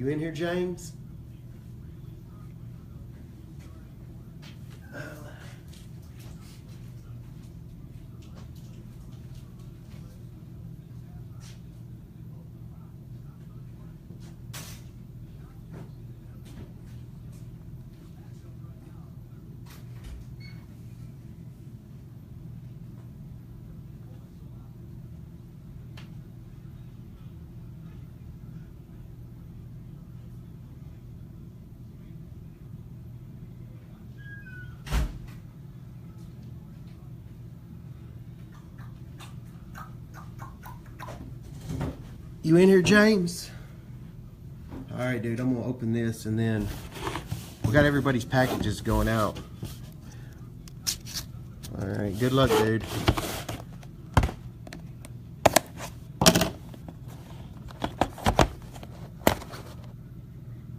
You in here, James? You in here, James? All right, dude, I'm gonna open this and then we got everybody's packages going out. All right, good luck, dude.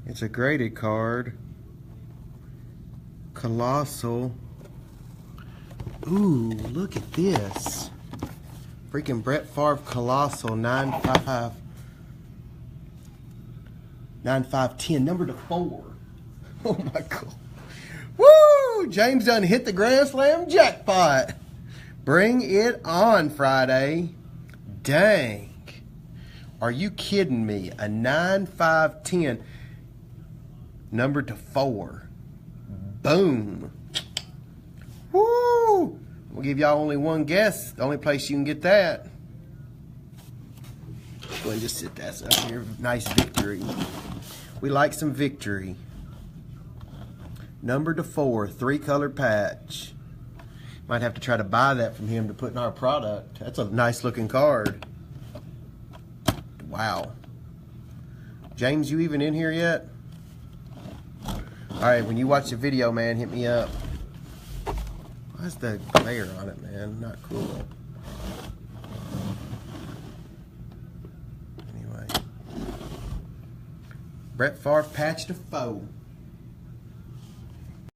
It's a graded card. Colossal. Ooh, look at this. Freaking Brett Favre Colossal 9/5/10, number to 4. Oh my God. Woo! James done hit the Grand Slam jackpot. Bring it on, Friday. Dang. Are you kidding me? A 9/5/10, number to 4. Boom. Woo! We'll give y'all only one guess. The only place you can get that. Go ahead and just sit that up here. Nice victory. We like some victory. Number to 4, 3-color patch. Might have to try to buy that from him to put in our product. That's a nice looking card. Wow. James, you even in here yet? All right, when you watch the video, man, hit me up. Why's the glare on it, man? Not cool. Anyway. Brett Favre patch to 4.